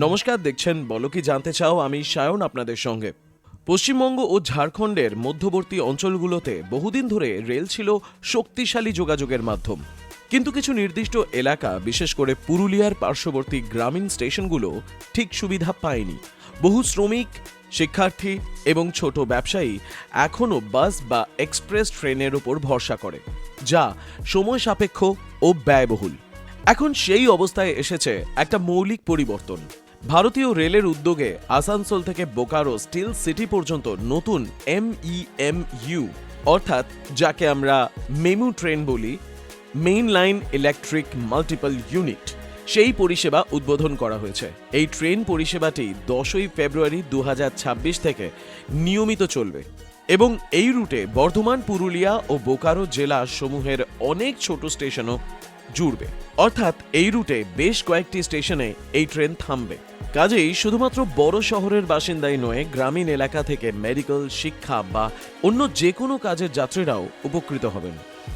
নমস্কার, দেখছেন বলো কি জানতে চাও। আমি সায়ন আপনাদের সঙ্গে। পশ্চিমবঙ্গ ও ঝাড়খণ্ডের মধ্যবর্তী অঞ্চলগুলোতে বহুদিন ধরে রেল ছিল শক্তিশালী যোগাযোগের মাধ্যম। কিন্তু কিছু নির্দিষ্ট এলাকা, বিশেষ করে পুরুলিয়ার পার্শ্ববর্তী গ্রামীণ স্টেশনগুলো ঠিক সুবিধা পায়নি। বহু শ্রমিক, শিক্ষার্থী এবং ছোট ব্যবসায়ী এখনও বাস বা এক্সপ্রেস ট্রেনের উপর ভরসা করে, যা সময় সাপেক্ষ ও ব্যয়বহুল। এখন সেই অবস্থায় এসেছে একটা মৌলিক পরিবর্তন। ভারতীয় রেলের উদ্যোগে আসানসোল থেকে বোকারো স্টিল সিটি পর্যন্ত নতুন MEMU, অর্থাৎ যাকে আমরা মেমু ট্রেন বলি, main line electric multiple unit, সেই পরিষেবা উদ্বোধন করা হয়েছে। এই ট্রেন পরিষেবাটি 10ই ফেব্রুয়ারি 2026 থেকে নিয়মিত চলবে এবং এই রুটে বর্ধমান, পুরুলিয়া ও বোকারো জেলা সমূহের অনেক ছোট স্টেশনও জুড়বে। অর্থাৎ এই রুটে বেশ কয়েকটি স্টেশনে এই ট্রেন থামবে। কাজেই শুধুমাত্র বড় শহরের বাসিন্দাই নয়, গ্রামীণ এলাকা থেকে মেডিকেল, শিক্ষা বা অন্য যে কোনো কাজের যাত্রীরাও উপকৃত হবেন।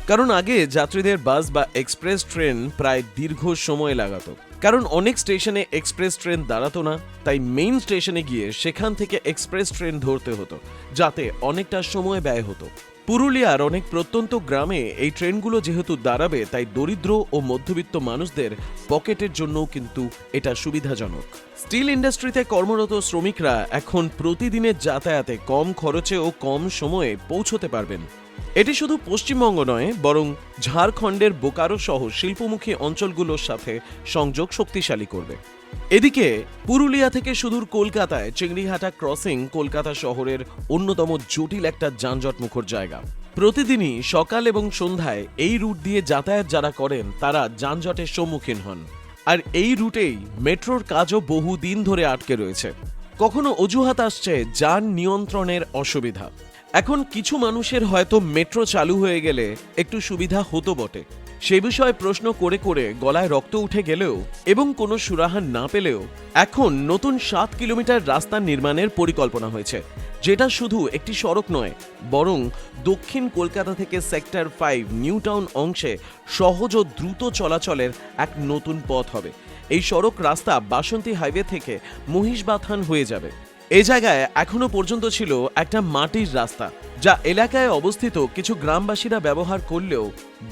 কারণ আগে যাত্রীদের বাস বা এক্সপ্রেস ট্রেন প্রায় দীর্ঘ সময় লাগাতো, কারণ অনেক স্টেশনে এক্সপ্রেস ট্রেন দাঁড়াতো না। তাই মেইন স্টেশনে গিয়ে সেখান থেকে এক্সপ্রেস ট্রেন ধরতে হতো, যাতে অনেকটা সময় ব্যয় হতো। পুরুলিয়ার অনেক প্রত্যন্ত গ্রামে এই ট্রেনগুলো যেহেতু দাঁড়াবে, তাই দরিদ্র ও মধ্যবিত্ত মানুষদের পকেটের জন্যও কিন্তু এটা সুবিধাজনক। স্টিল ইন্ডাস্ট্রিতে কর্মরত শ্রমিকরা এখন প্রতিদিনের যাতায়াতে কম খরচে ও কম সময়ে পৌঁছতে পারবেন। এটি শুধু পশ্চিমবঙ্গ নয়, বরং ঝাড়খণ্ডের বোকারো সহ শিল্পমুখী অঞ্চলগুলোর সাথে সংযোগ শক্তিশালী করবে। এদিকে পুরুলিয়া থেকে সুদূর কলকাতায় চিংড়িহাটা ক্রসিং কলকাতা শহরের অন্যতম জটিল একটা যানজটমুখর জায়গা। প্রতিদিনই সকাল এবং সন্ধ্যায় এই রুট দিয়ে যাতায়াত যারা করেন, তারা যানজটের সম্মুখীন হন। আর এই রুটেই মেট্রোর কাজও বহুদিন ধরে আটকে রয়েছে। কখনো অজুহাত আসছে যান নিয়ন্ত্রণের অসুবিধা। এখন কিছু মানুষের হয়তো মেট্রো চালু হয়ে গেলে একটু সুবিধা হতো বটে, সে বিষয়ে প্রশ্ন করে করে গলায় রক্ত উঠে গেলেও এবং কোনো সুরাহা না পেলেও এখন নতুন 7 কিলোমিটার রাস্তা নির্মাণের পরিকল্পনা হয়েছে, যেটা শুধু একটি সড়ক নয়, বরং দক্ষিণ কলকাতা থেকে সেক্টর 5 নিউ টাউন অংশে সহজ ও দ্রুত চলাচলের এক নতুন পথ হবে। এই সড়ক রাস্তা বাসন্তী হাইওয়ে থেকে মহিষবাথান হয়ে যাবে। এই জায়গায় এখনো পর্যন্ত ছিল একটা মাটির রাস্তা, যা এলাকায় অবস্থিত কিছু গ্রামবাসীরা ব্যবহার করলেও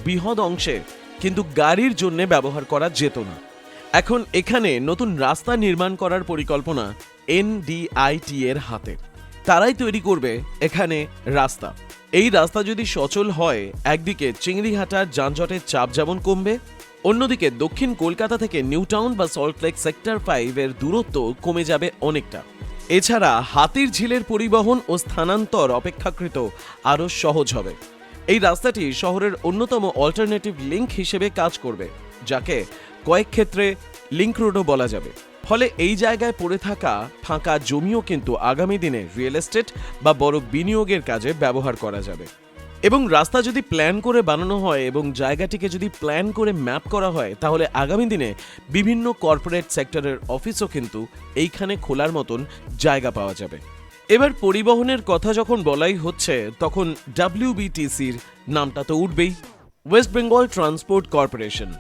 বৃহৎ অংশে কিন্তু গাড়ির জন্য ব্যবহার করা যেত না। এখন এখানে নতুন রাস্তা নির্মাণ করার পরিকল্পনা NDIT এর হাতে। তারাই তৈরি করবে এখানে রাস্তা। এই রাস্তা যদি সচল হয়, একদিকে চিংড়িহাটার যানজটের চাপ যেমন কমবে, অন্যদিকে দক্ষিণ কলকাতা থেকে নিউ টাউন বা সল্টলেক সেক্টর 5 এর দূরত্ব কমে যাবে অনেকটা। এছাড়া হাতির ঝিলের পরিবহন ও স্থানান্তর অপেক্ষাকৃত আরও সহজ হবে। এই রাস্তাটি শহরের অন্যতম অল্টারনেটিভ লিঙ্ক হিসেবে কাজ করবে, যাকে কয়েক ক্ষেত্রে লিঙ্ক রোডও বলা যাবে। ফলে এই জায়গায় পড়ে থাকা ফাঁকা জমিও কিন্তু আগামী দিনে রিয়েল এস্টেট বা বড় বিনিয়োগের কাজে ব্যবহার করা যাবে। এবং রাস্তা যদি প্ল্যান করে বানানো হয় এবং জায়গাটিকে যদি প্ল্যান করে ম্যাপ করা হয়, তাহলে আগামী দিনে বিভিন্ন কর্পোরেট সেক্টরের অফিসও কিন্তু এইখানে খোলার মতন জায়গা পাওয়া যাবে। এবার পরিবহনের কথা যখন বলাই হচ্ছে, তখন WBTCর নামটা তো উঠবেই। West Bengal Transport Corporation.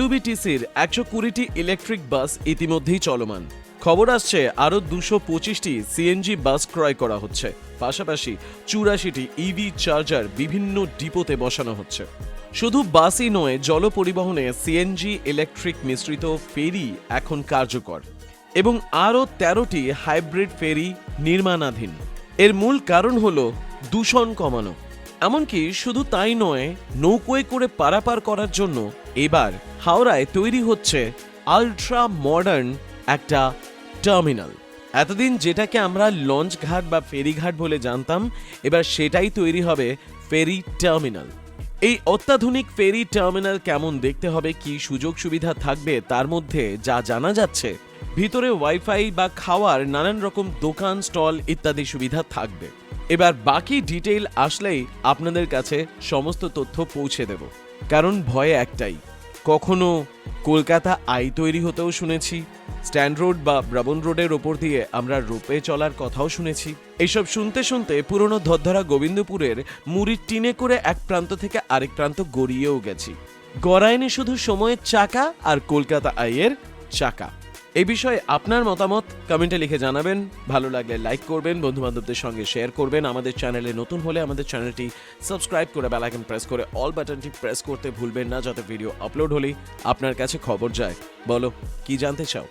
WBTCর 120টি ইলেকট্রিক বাস ইতিমধ্যেই চলমান। খবর আসছে আরও 225টি CNG বাস ক্রয় করা হচ্ছে। পাশাপাশি 84টি EV চার্জার বিভিন্ন ডিপোতে বসানো হচ্ছে। শুধু বাসই নয়, জল পরিবহনে CNG ইলেকট্রিক মিশ্রিত ফেরি এখন কার্যকর এবং আরও 13টি হাইব্রিড ফেরি নির্মাণাধীন। এর মূল কারণ হলো দূষণ কমানো। এমনকি শুধু তাই নয়, নৌকোয় করে পারাপার করার জন্য এবার হাওড়ায় তৈরি হচ্ছে আলট্রা মডার্ন একটা টার্মিনাল। এতদিন যেটাকে আমরা লঞ্চ ঘাট বা ফেরিঘাট বলে জানতাম, এবার সেটাই তৈরি হবে ফেরি টার্মিনাল। এই অত্যাধুনিক ফেরি টার্মিনাল কেমন দেখতে হবে, কি সুযোগ সুবিধা থাকবে, তার মধ্যে যা জানা যাচ্ছে, ভিতরে ওয়াইফাই বা খাওয়ার নানান রকম দোকান, স্টল ইত্যাদি সুবিধা থাকবে। এবার বাকি ডিটেইল আসলেই আপনাদের কাছে সমস্ত তথ্য পৌঁছে দেব। কারণ ভয় একটাই, কখনো কলকাতা আই তৈরি হতেও শুনেছি, স্ট্যান্ড রোড বা ব্রাবন রোডের ওপর দিয়ে আমরা রোপে চলার কথাও শুনেছি। এইসব শুনতে শুনতে পুরনো ধরধরা গোবিন্দপুরের মুড়ির টিনে করে এক প্রান্ত থেকে আরেক প্রান্ত গড়িয়েও গেছি। গড়ায়নি শুধু সময়ের চাকা আর কলকাতা আইয়ের চাকা। এই বিষয়ে আপনার মতামত কমেন্টে লিখে জানাবেন। ভালো লাগলে লাইক করবেন, বন্ধু বান্ধবদের সঙ্গে শেয়ার করবেন। আমাদের চ্যানেলে নতুন হলে আমাদের চ্যানেলটি সাবস্ক্রাইব করে বেল আইকন প্রেস করে অল বাটনটি প্রেস করতে ভুলবেন না, যাতে ভিডিও আপলোড হলেই আপনার কাছে খবর যায়। বলো, কি জানতে চাও?